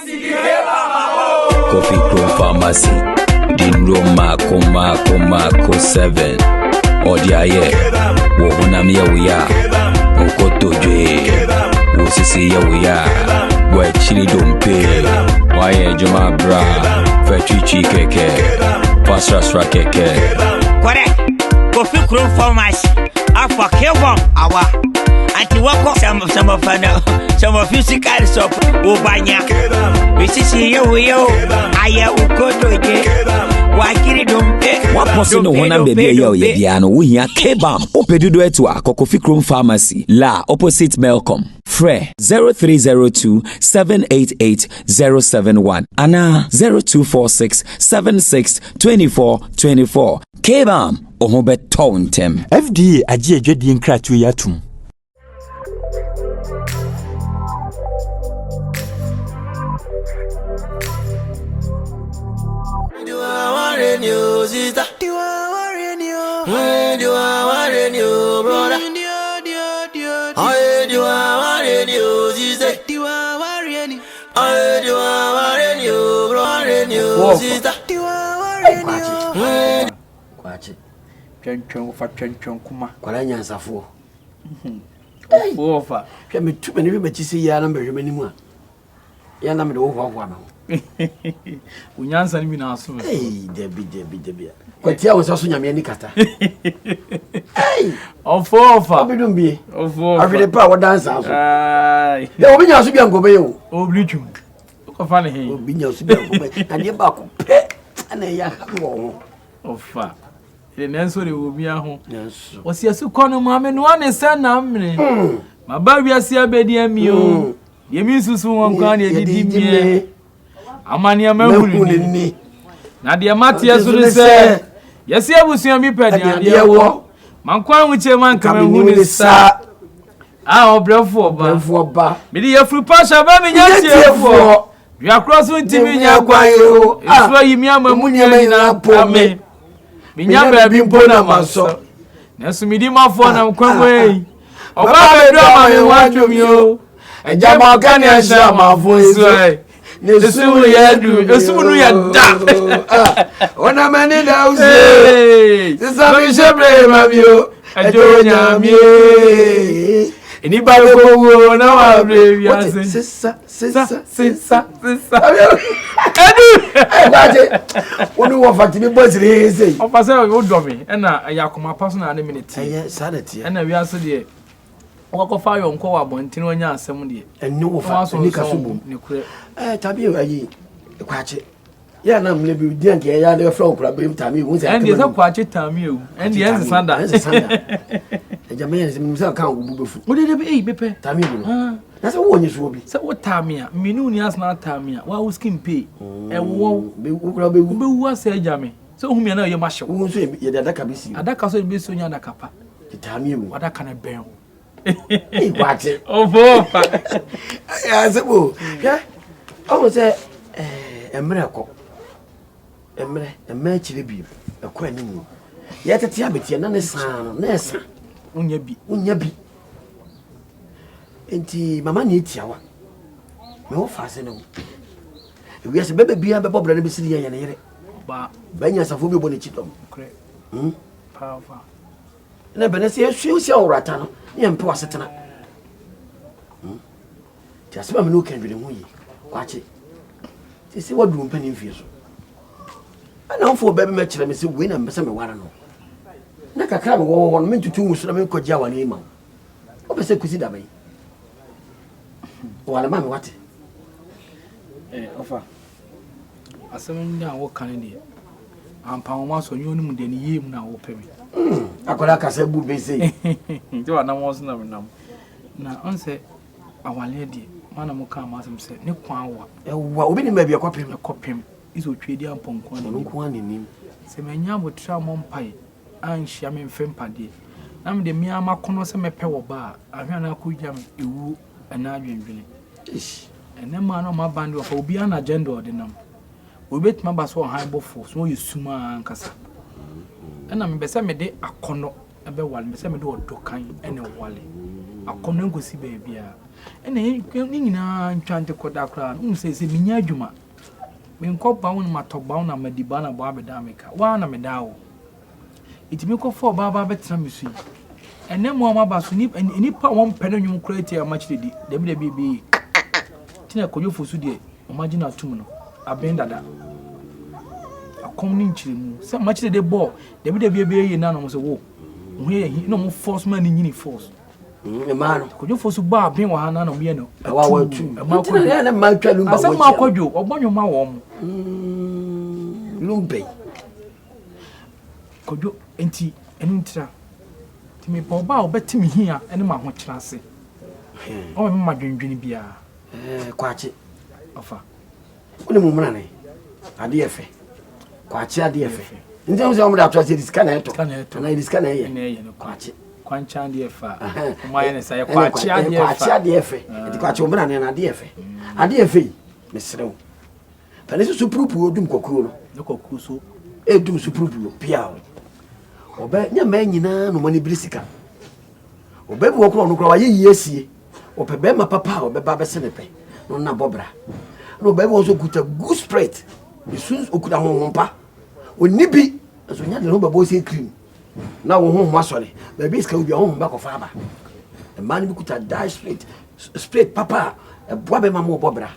Coffee Chrome Pharmacy, Dangerou Mako 7. Odiaye, Wonamia we are, Okoto J, Wosisi we are, where Chili don't pay, why Joma Bra, Fetuchi Keke, Pasra Keke. Correct, Coffee Chrome Pharmacy, Alpha Kevon, our. Anti walk some of physical soap, Ubanya. We see you, I am why kiri don't pay? What person no one baby yo yediano we here kebam. Opedudo etua Coffee Chrome Pharmacy, La opposite Melcom. Fre 0302 788 071 Ana 0246 76 24 24. Kebam omobe tontem. FDA aji ejwedi nkratu yatum. New sister, do I worry you? When do I worry you, brother? I do I worry you, sister? Do I worry you? I do I worry you, brother? Sister, do I worry you? Kwachi. Twenty kuma. Kwala nyansafo. Ofa. Hwe me tu me ne be chisi ya na me hwe manimu a. Ya na me de wo hwa na. Unyansa ni mina aso. Hey, Debbie. Kwatia wo so nyame ni kata. Hey, ofa. Obidum bi. Ofa. Afide pa wo dansa aso. Ai. Ya obi nya so bia ngobe yo. Oblichum. Ko fa ne he. Obi nya so bia ngobe. Na de ba ko pe. Ana ya ka wo. Ofa. Ile nenso de obi aho. Nenso. Osiasu kono ma me no ane se na mne. Ma ba wiase abedi ami o. Yemi susu won kan de didi mi. Amani amahuni na de matie so ne se yesi abusuan mi pedi ade wo mankwan wuche man kamahuni sa a obrefo ba me de yafru pasha ba me nyatiefo wi cross ntimi nya kwan yo eso yimi amamu nya na pome me nya ba bi mpo na maso na so midi mafo na kwan we oba be do ma me wadwom yo eja ma kan ya sha mafo eso Nesumu yadu, nesumu yada. Ona mani da uze. Sisa mi shebre mabio. Ajo nyami. Ini bago bogo na wa brave yase. Sisa. Edu. Baje. Onu wo fakti mi bozire sei. O pase o do me. E na yakoma paso na ne minute. Eye sanity. E na wi ase de. O ko fa yo nko wa bontin onya asem de. Eni wo fa ni kasubum. Ni kure. Tabi ayi. Kwache. Ya na mle bi di anke ya de flow kura be tami wo se. Endi se kwache tami o. Endi ense sanda. Eja me ense mi se kan ogubu befu. O de be bepe. Tami bu no. Na se wo nyi so bi. Se wo tami a, menu ni asna tami a. Wa wo skin pay. E wo be wo kura be wu. Be wu ase eja me. Se hu me na ye ma hye. Wo so ye de adaka be si. Adaka so be so nya adaka pa. Tami bu. Adaka na ben. Kwache. Ofofa. Ya se bo. Ya. O se emre ko. Emre chire bi. Ekọ animu. Ya tete abetie na ne san, na esa. Unya bi. Enti mama ni etiawa. Me wo fa se no. Ewi ase bebe bia bebo bra ne bisiri ya ne yere. Ba banya safo bi bo ne chidom. kre. Powerful. Na bene se ehwe osi awrata no, ne mpe wasetena. Ti asema me no kan dwene ho yi. Kwache. Sisi wadu mpani mfie so. Ana mfo bebe me kire me se we na mbese me wara no. Na kakra me wo no me tutu musu na me koja wa ne ma. Obese kusi da bai. Wala ma me wate. Ofa. Asem nya wo kan ne. Ampa wo ma so nyonu mu de ne yim na wo pemi. Akola kasa bu bese. Ti wa na mo so na me nam. Na onse awale de mana mo kan ma asem se ne kwan wa. Ewa obi ni ma bia Kopem. Iso twedi amponko na. Nko ani nim. Se menya botra mo mpai anhia me mfempade. Na me de mi amakono se mepe wo ba ahwa na akogya me ewu ana adwendwene. Ish. Ene ma no ma band of obi an agenda ordinam. Obi betuma ba so han bofo so yesuma ankasa. Ena me bese me de akono ebe wale me se me de odokan ene wale. Akono ngosi ba bia. And then I'm trying to cut that crown. Says, Minya Juma. When cop bound my top bound and Medibana Barbie Damica, one of medao. It make up for Baba Betramisi. And then more about Snip and any part one penny create a match the WBB. Tina Koyo for Sudi, imagine a tumor, a bendada. A coming chilling, so much the ball, WBB and none was a war. Here, he no more force man in any force. A man could you for Suba being one on Biano? A wow, too. A man, I said, Marco, you or one your mawam. Lumpe. Could you enti and intra? To me, Boba, bet me here and my what chance. Oh, my dream beer. Quite it. Offer. What a woman, a dear fe. Quite a dear fe. In terms of that, I this can I this can I quite it. Quanchan dear fa. My and say, quite a dear fe. The quite woman and a dear fe. A dear fe, Miss Rowe. But this is super poor doom cocoon. No cocuso. A doom super piao. Obey your man, no money brisica. Obey walk on cry, yes, or Pebema papa or Baba Senepe, no Nabobra. No baby also good a good spread. The soon could have one pa. When Nippy, as we had the number boys in cream. Now home was sorry, babies can be home back of Faba. A man could have died straight papa, a Bobby Mamma Bobra.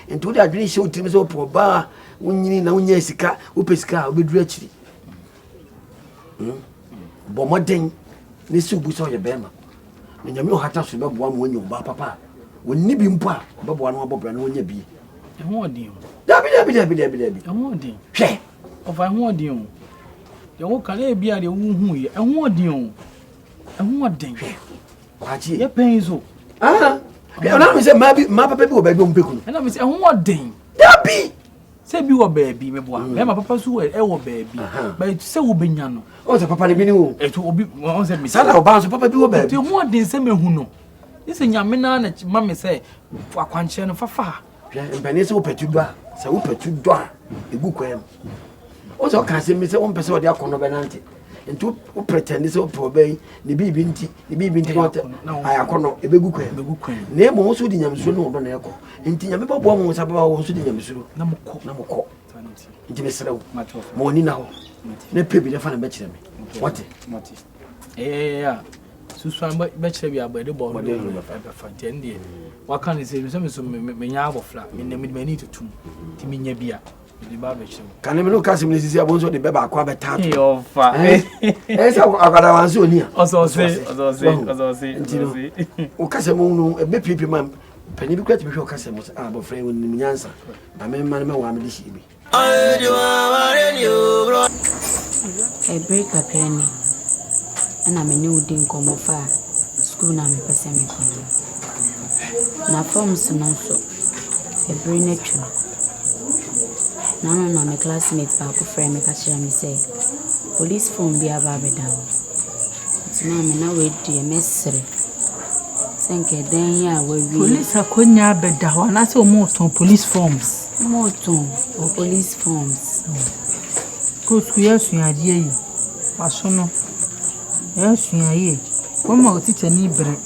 And to that really showed him so poor bar when you know Jessica, Upesca, with Richie. Bomoding, this soup was all your bema. And you know how to remember one when you bar papa. When Nibby Mpa, Bob one Bob and when you be. I want you. Debbie. I want you. Hey, if I want you. You won't can be at the womb. I want you. I want you. What you pay so? Ah, I say, maybe my papa will be on pickle. And I say, I want you. Debbie. Say you a baby, my boy. My papa's who are baby. But it's so binyano. Oh, the papa, it will be one said, Miss Sala, bounce papa do a baby. You want this same who know. This is your man, mammy say, for quanchen for far. And Benesso Petuba, so Petuba, a book. Also, can say, Miss One person, they are convenant. And to pretend this old probay, the baby, water. I are corner, a big book. Name also the Yamsuno Boneco. And Tiamapa bomb was about also the Yamsu. Namoko. Intimate morning now. Ne pay the fan betch me. What? Eh, Susan betch me by the ball. What can you say? Some may have flat. May need to two. Timinia beer. Can you look at him? This is a bunch of the baby aqua tat. Your fire. Yes, I got a one soon here. Also say. Ocasimo, a big people, ma'am. Penny be great before Cassimus, our friend with Mianza. I mean, Mamma, one of the I break a penny, and I'm a new ding come of fire. School now, me person. Now, forms also a brain nature. Now, my classmates back of friend, make a share me say, police phone be a barber down. It's now wait to a message. Thank you, then, yeah, police are couldn't have bed down. That's all more police forms. More or police forms. Good, yes, we are here. I saw no. Yes, we are here. One more teacher need bread.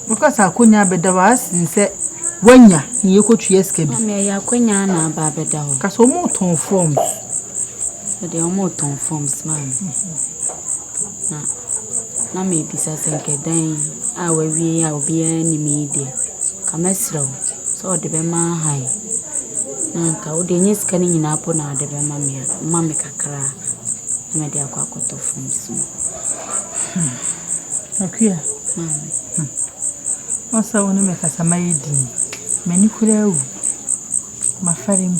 Because I couldn't have bed down and said, when you could escape. May I couldn't have bed down. Because more tone forms. But they are more tone forms, ma'am. Now, maybe I think then I will be any media. Come so the Bema high. Nanka, would you scanning in upon our Bema mammy cacra? I made a quack of forms. Okay, also, I want to make us a maiden. Many could have my friend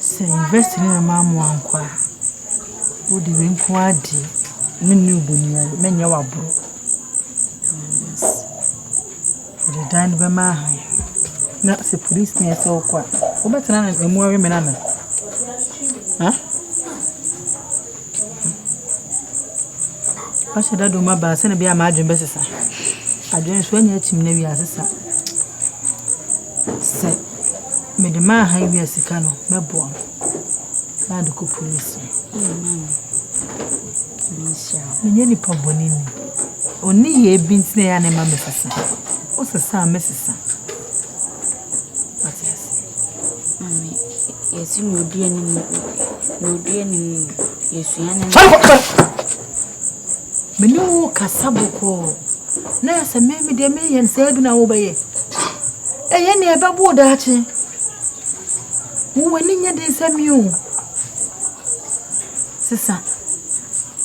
say, invest in a mamma one qua. Would you inquire? New bunny, many our bro. The dine by my high. Not the police near so quiet. Oh, but a more women. Huh? I said, I do my best and be a margin business. I don't swear yet to me as a son. Say, made the man high me as a canoe, my boy. I do police. Many Pabonini. Only ye been snare and a mamma. What's the son, Mrs. What yes? Mammy, yes, you will be any yes, Menu Casaboko. Nurse, and maybe they may and say, no, obey. Any about that. Who went in your days, you? Sister,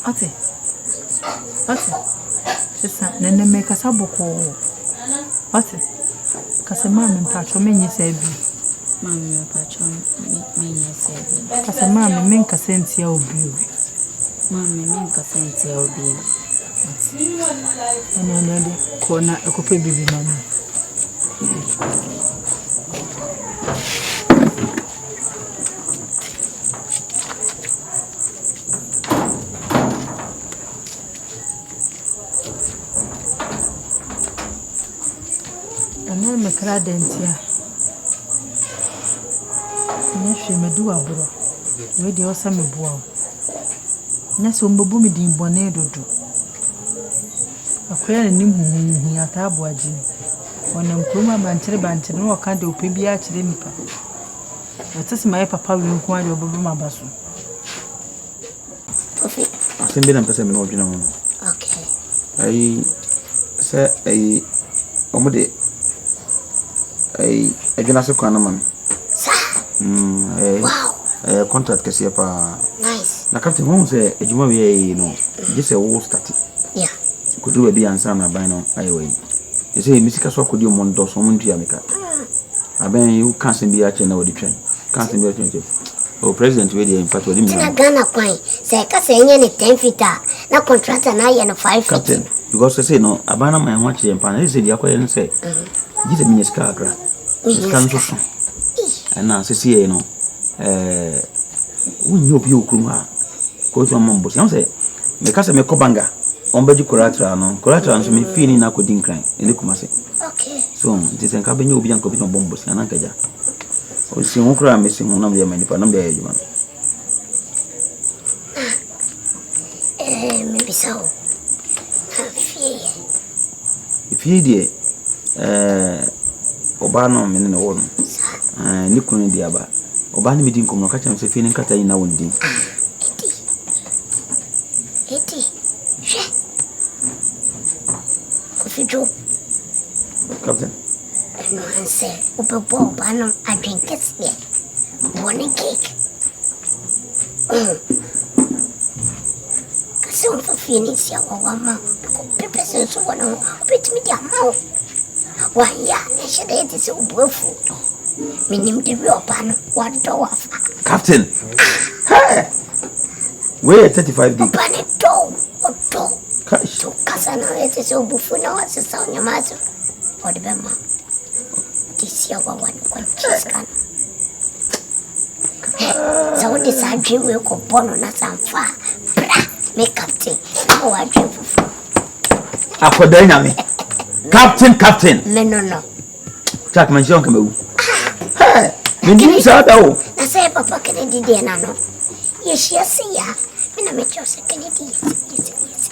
what? Sister, then they make a saboko. What? Casamam and patron, you say, Mammy, patron, me, yes, Casamam, make a sense your view. Mammy, make a sense your view. And another corner, a copy baby, mamma. Me cry dentia. Yes, me do a bro. We the also me boa. Yes, we mbu me di bone dodo. Akwere ni hu atabu aji. Wonam kroma bantere no waka de opebi a kire nipa. Otese my papa we nko ade obobo mabaso. Okay. Asembe na pesa me no odwena ho. Okay. Ai se ai omode adwena se kwana man. Wow. Contract kesi pa. Nice. Na captain won say adwuma we no. Just a wo start. Yeah. Kudu we bi ansa na ban no ayewe. You say misika so akodi mo ndo so mo ntua meka. Aben you cancel bi a che na wodi twen. Cancel bi a twen. O president we dey in fact wodi mi. Na Ghana kwan. Say ka say nye ne 10 feet na contractor na ye no 5 feet. Captain because say no abana man ho che mpa na say dia kwa ye say. Gise mi nyesika akra. Kan so so. Na say see no unyi obi okuru ha. Ko to mambo. Say me ka say me kobanga. Ombaji collateral no so me fee ni na ko din kran ele kuma se. Okay. So this en ka benye obi an ko bi bombo se na nkaja. O si won kura me se won na me mani pa na me ayuma. Me bisao. Fie die oba no me ne wo no. Ni kunu di aba. Oba ni me din kom no ka cham se fie ni nkata yi na won din. Eti. Kofijo. Captain. No answer. Upe bo bano I drink it here. One cake. Kasi upe finish ya wama. Pepe senso wana upeti mi dia mau. Wanya neshade eti se ubuefu. Minim debi opano wado wafa. Captain. Hey. Where 35 days. Opane do. Odo. Gosh. Kasa na eti se ubufu na wasisa onyamazo. Odibema. This year one chicken. So what is our dream will go born on us and far. Make captain. Oh, I dream for. Akodanya me. Captain. No. Jack man jonka me. Hey. Me ndi sa da o. Na say papa Kennedy dey na no. Yes, ya. Me na me chose Kennedy. Yes.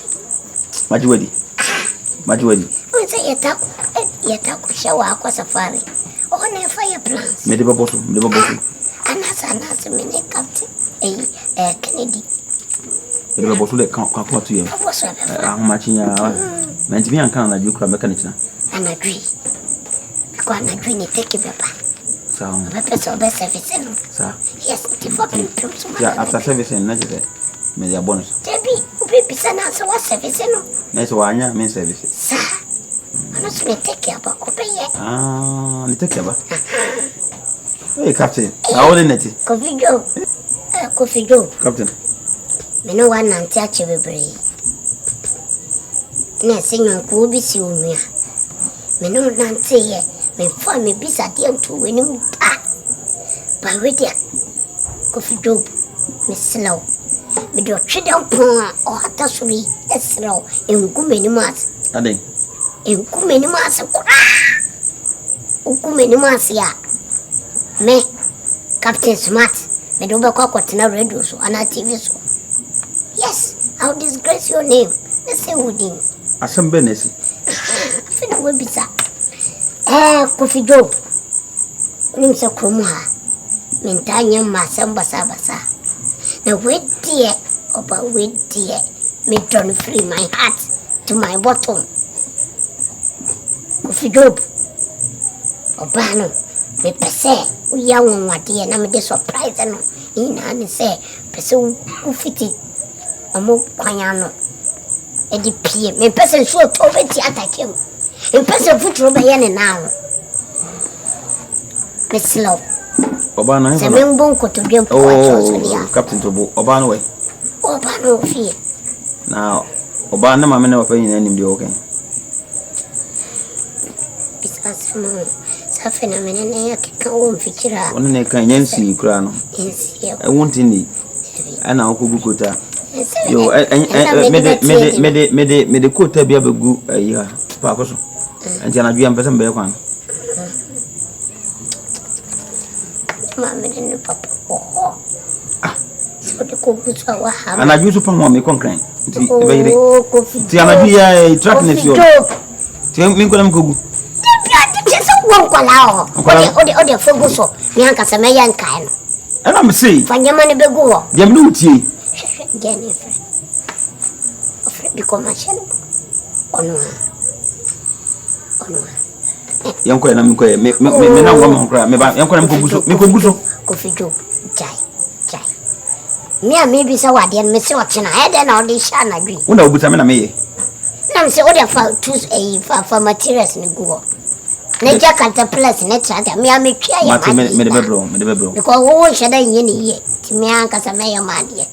Majiwedi. We say yataku shawa kwa safari. One fire plans. Me de babosu. Anasa me ne captain. Kennedy. Me de babosu le kan kwa tu ye. Babosu Ah machinya. Me ntimi anka na jukura mechanic na. Anadri. Kwa anadri ni take papa. Sawa. Papa so be service no. Sawa. Yes, the fucking promise. Yeah, after service na jete. Me ya bonus. Debi, ubi sana so what service no. Na so anya me service. Sa. Ano so me take care ba obeye. Ah, ni take care ba. Hey captain, how old is it? Kofijo. Captain. Me no wan nanti ache bebre. Na senyo ko bi si onua. Me no nanti ye. Me fa me bisa dia ntu weni mu ta. Ba we dia. Kofijo. Me slow. Me do twede pon o hata suri eslow. Engume ni mas. Aden. Engume ni mas kura. Engume ni mas ya. Me Captain Smart. Me do back what na radio so ana TV so. Yes, I'll disgrace your name. Let's say Woodin. Asem benesi. Fina we bisa. Kofi Job. Nimse kromu ha. Mentanya masam basa. Na we dear, oba we dear. Me turn free my heart to my bottom. Kofi Job. Oba no. Me pese. Uya wadi na me de surprise no. Ina ni say pese ufiti. Omo kwanya no. Edi pie. Me pese so to beti atake mu. Me pese futuro be ye ne now. Me slow. Oba na Se me mbon ko to dwem po acho dia. Captain Tobo. Oba no we. Oba no fie. Now, Oba na mama na wafa yin anim de okay. Because mo sa fenomena na ya kika wo mfikira. Ono ne kan yansi kura no. Yansi. I want ni. Ana okugukota. Yo, me de kota bia begu ayi pa ko so. Anti na dua mpesa mbe kwan. Mama ne papa. So de ko gutwa wa ha. Ana ju so pa mo me konkran. Nti e be yire. Ti ana ju ya trackness yo. Ti mi ko na mkogu. Ti so won kwala o. Ode fogu so. Mi anka se me yan kai no. Ana me sei. Fanyama ne begu ho. Dem lu tie. Jennifer. Because my channel. Ono. Yanko na mko me na ngwa mkra me ba yanko na mko guso Kofi Job jai me a maybe say wade me say ochina e de na odi sha na dwi una obuta me na meye na me say odi for materials ni go na jakanta plus na trada me a me twa ya ma me de bebro because wo shada yin ni ye ti me anka sa me ya ma de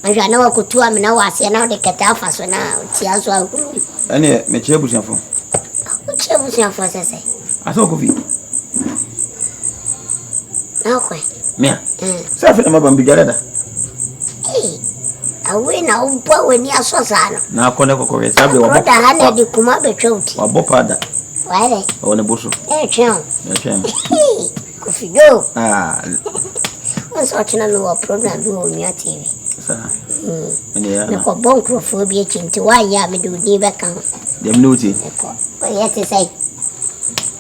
anja na wa kutua me na wa se na odi kata fa so na ti aso akuru ene me che busiafo busiafo sese aso Kofi na kwe mea sa fe na mabambi jarada awe na upa weni aso sana na akone kokore sabe wa boda hana di kuma be chouti wa bopada wale one boso chon Kofi Job onso china no program bi o mi TV sa ene ya na ko bon crofo bi chinti wa ya me do ni be kan dem nuti ko yete sai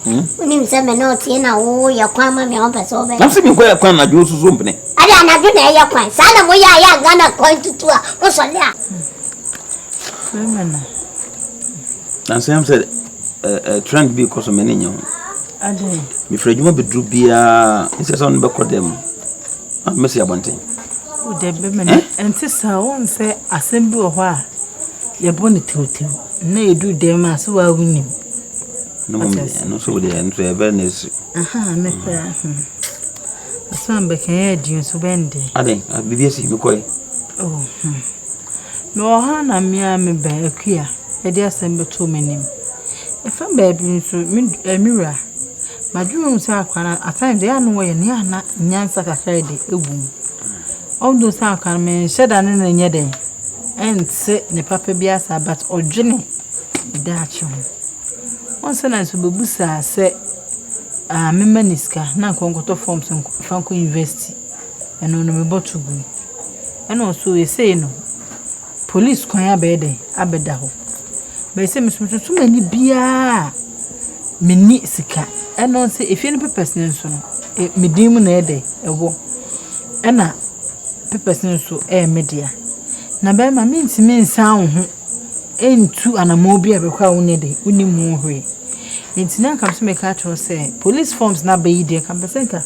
Unim se me no tie na wo ya kwan ma me on peso be. Na se mi ko ya kwan na jo susu mpene. Ada na do na ya kwan. Sana mo ya gana kwan tutu a. O so le a. Mama. Na se am se trend bi ko so me nenya. Ade. Mi frejuma be dru bia, ise so no be kodem. Me se abonten. O de be me na enti sa won se asem bi wo ho a ye bo ne tewtew. Na edu dem a so wa wunim. No so de en so awareness. Me fa. Asan be kan ya di so bende. Ade, bibia si me koy. Oh. No ha na me a me ba akua. E de asem be to menim. E fa ba bi nso mira. Madwum se akwana atan de anu wo ye ne ana nyansa kakra de egum. Ondo se akwana me sheda ne na nye den. Ente ne papa bi asa but odwene da acho. Onse na so bebusa se memaniska na konkoto forms fanko university eno no me botugu eno so ese no police kwan abede abeda ho be se mesumutu mani bia meni sika eno se efie no papers ne so no medim na ede ewo ena papers ne so media na be ma mentimi nsan ho entu anamobi abekwa wonede unimu hwe intina kam so make actual say police forms na be ide kam pesenka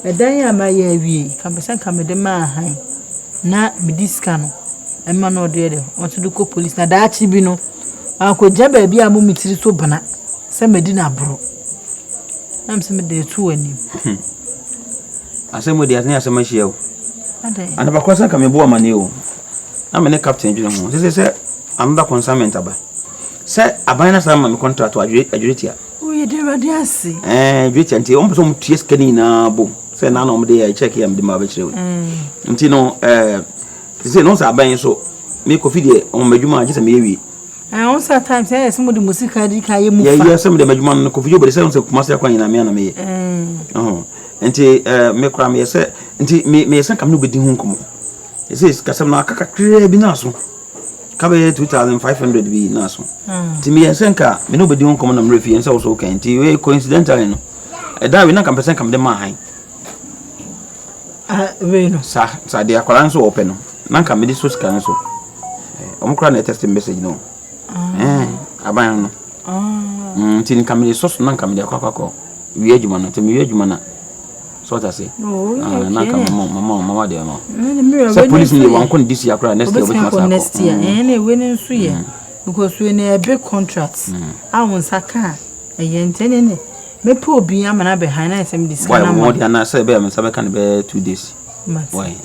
edan ya ma ya wie kam pesenka me de ma han na me diska no ema no de de want to ko police na da chi bi no akoja ba bi amu mitiri so bana se medi na bro am se me de tu ani asemo de atne asema hia o ade ana ba kwasa kam ebo amane o na me ne captain dwene ho se another consignment aba se aban na sama me contract adwiritia we de radiasi adwiritia nti o mpo so mtie skani na bo se na na o de check ya mde ma ba kire o nti no se no sa aban so me Kofi de o madwuma age se me yewi on sa time say some de musika di ka ye mufa ya some de madwuma no Kofi Job de se so kuma se akwan na me na me ye nti me kra me se nti me se kam no bedi hu nkomo ese kasam na akaka kire bi na so Kabe 2,500 be naso. Timi yensenka me no bedi won komo na mrefi yensa wo so kan ti we coincidentally no. Da we na kan person kam de ma han. We no. Sa de akwara nso wo pe no. Na kan me di so sika nso. Omkra na text message no. Aban no. Tin kam de so na kam de akwa wi adwuma no. Timi wi adwuma na. So ta say. Na kan mama de no. So police ni wan kon this year akra next year next year. We nso ye. Because we na a big contract. Awon saka eyentene me po obi amana be han na sem discount na. Why na say be am say can be 2 days. Why?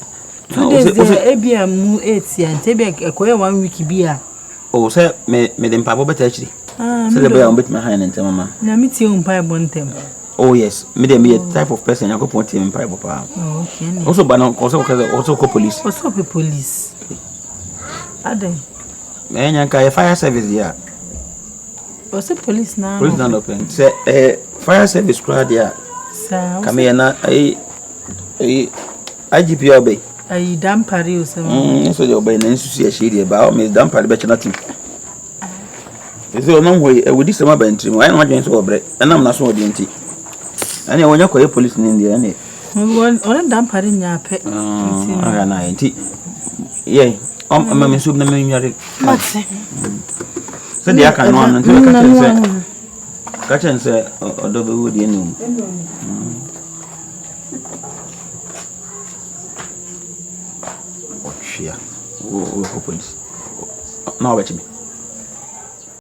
2 days e bia mu 8 ya nte be ekoye 1 week bia. Oh say me dem pa bo beta chiri. Say the be am bet my han ntem mama. Na me tie umpa bo ntem. Oh yes, me dem be type of person I go put him pa bo pa. Oh okay. Also but also call police. Also be police. Ade. Me nyanka fire service dia. Also police na. Police na open. Say fire service crowd dia. Sa. Kame na IGP obey. Ai dampare o se. So the obey na nsusu ya shiri ba o me dampare be chana tim. Ese onam hoyi we di sama ba ntrim. Ai na wadwen so obre. Enam na so odi nti. Ani wonya koye police ni ndia ani. On dampare nya pe. Aga na nti. Ye, me sub na me nyare. Mate. So dia kan no am nti ka chen se odo be wodi enum. Shia. O police. Na wa chimi.